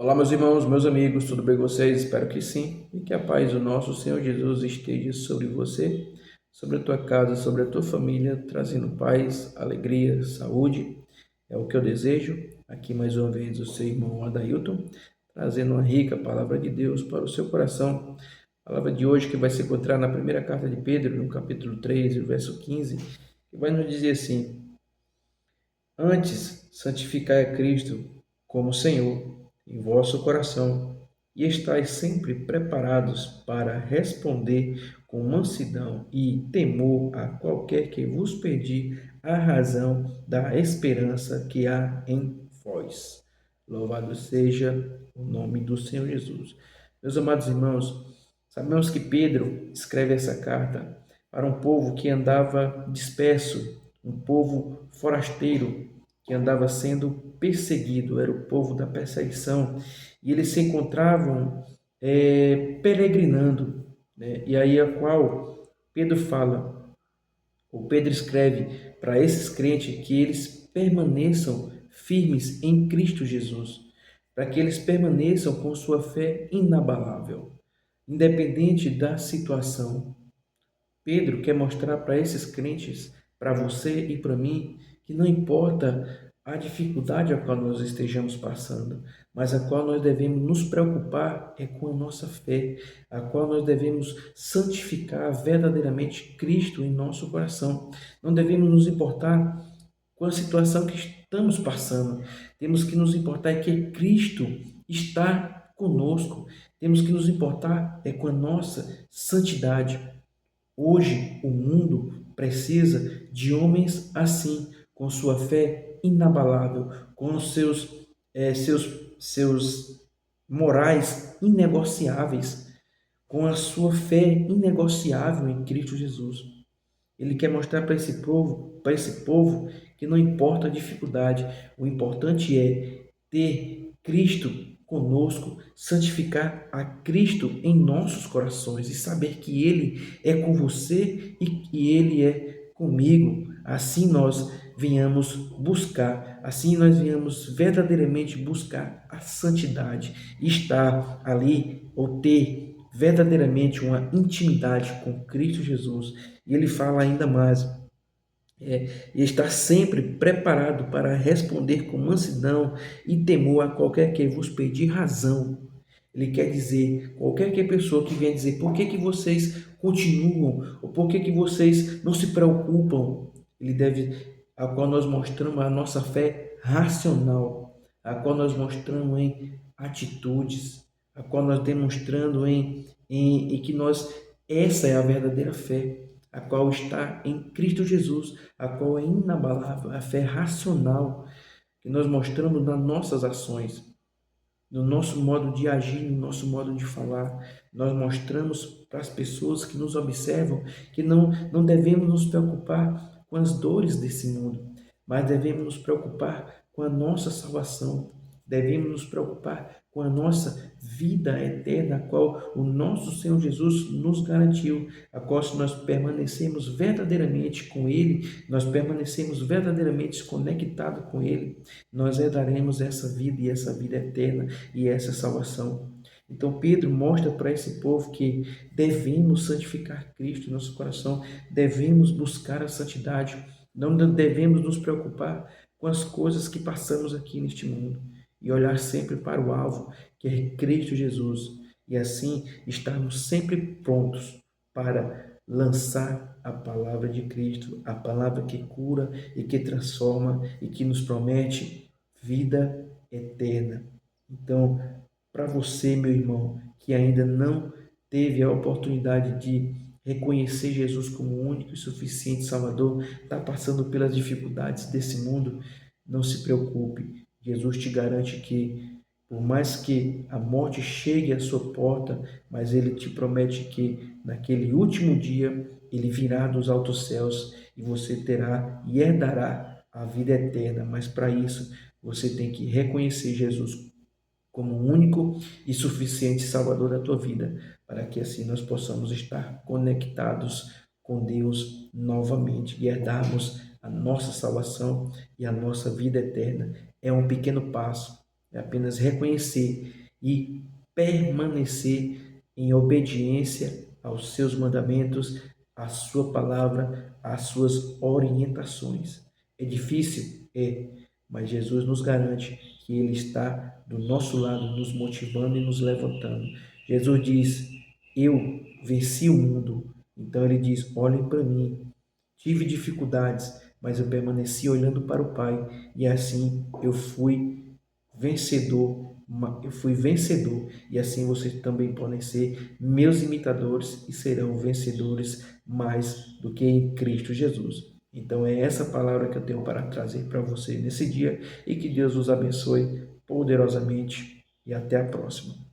Olá, meus irmãos, meus amigos, tudo bem com vocês? Espero que sim, e que a paz do nosso Senhor Jesus esteja sobre você, sobre a tua casa, sobre a tua família, trazendo paz, alegria, saúde. É o que eu desejo. Aqui mais uma vez o seu irmão Adailton, trazendo uma rica palavra de Deus para o seu coração. A palavra de hoje que vai se encontrar na primeira carta de Pedro, no capítulo 3, verso 15, que vai nos dizer assim: Antes, santificai a Cristo como Senhor em vosso coração, e estais sempre preparados para responder com mansidão e temor a qualquer que vos pedir a razão da esperança que há em vós. Louvado seja o nome do Senhor Jesus. Meus amados irmãos, sabemos que Pedro escreve essa carta para um povo que andava disperso, um povo forasteiro que andava sendo perseguido, era o povo da perseguição, e eles se encontravam peregrinando, né? E aí a qual Pedro fala, ou Pedro escreve para esses crentes que eles permaneçam firmes em Cristo Jesus, para que eles permaneçam com sua fé inabalável, independente da situação. Pedro quer mostrar para esses crentes, para você e para mim, que não importa a dificuldade a qual nós estejamos passando, mas a qual nós devemos nos preocupar é com a nossa fé, a qual nós devemos santificar verdadeiramente Cristo em nosso coração. Não devemos nos importar com a situação que estamos passando. Temos que nos importar é que Cristo está conosco. Temos que nos importar é com a nossa santidade. Hoje, o mundo precisa de homens assim, com sua fé inabalável, com os seus morais inegociáveis, com a sua fé inegociável em Cristo Jesus. Ele quer mostrar para esse povo que não importa a dificuldade, o importante é ter Cristo conosco, santificar a Cristo em nossos corações e saber que Ele é com você e que Ele é comigo. Assim nós venhamos buscar, assim nós venhamos verdadeiramente buscar a santidade, estar ali ou ter verdadeiramente uma intimidade com Cristo Jesus. E ele fala ainda mais, e estar sempre preparado para responder com mansidão e temor a qualquer que vos pedir razão. Ele quer dizer, qualquer que pessoa que venha dizer, por que que vocês continuam, ou por que que vocês não se preocupam, ele deve, a qual nós mostramos a nossa fé racional, a qual nós mostramos em atitudes, a qual nós demonstrando em que nós, essa é a verdadeira fé, a qual está em Cristo Jesus, a qual é inabalável, a fé racional que nós mostramos nas nossas ações, no nosso modo de agir, no nosso modo de falar. Nós mostramos para as pessoas que nos observam que não devemos nos preocupar com as dores desse mundo, mas devemos nos preocupar com a nossa salvação, devemos nos preocupar com a nossa vida eterna, a qual o nosso Senhor Jesus nos garantiu, a qual se nós permanecemos verdadeiramente com Ele, nós permanecemos verdadeiramente conectados com Ele, nós herdaremos essa vida e essa vida eterna e essa salvação. Então Pedro mostra para esse povo que devemos santificar Cristo em nosso coração, devemos buscar a santidade, não devemos nos preocupar com as coisas que passamos aqui neste mundo e olhar sempre para o alvo, que é Cristo Jesus, e assim estarmos sempre prontos para lançar a palavra de Cristo, a palavra que cura e que transforma e que nos promete vida eterna. Então, para você, meu irmão, que ainda não teve a oportunidade de reconhecer Jesus como o único e suficiente Salvador, está passando pelas dificuldades desse mundo, não se preocupe. Jesus te garante que, por mais que a morte chegue à sua porta, mas ele te promete que naquele último dia ele virá dos altos céus e você terá e herdará a vida eterna. Mas para isso, você tem que reconhecer Jesus como o único e suficiente Salvador da tua vida, para que assim nós possamos estar conectados com Deus novamente e herdarmos a nossa salvação e a nossa vida eterna. É um pequeno passo, é apenas reconhecer e permanecer em obediência aos seus mandamentos, à sua palavra, às suas orientações. É difícil? É, mas Jesus nos garante que Ele está do nosso lado, nos motivando e nos levantando. Jesus diz: Eu venci o mundo. Então Ele diz: olhem para mim. Tive dificuldades, mas eu permaneci olhando para o Pai e assim vencedor, eu fui vencedor e assim vocês também podem ser meus imitadores e serão vencedores mais do que em Cristo Jesus. Então é essa palavra que eu tenho para trazer para você nesse dia e que Deus os abençoe poderosamente e até a próxima.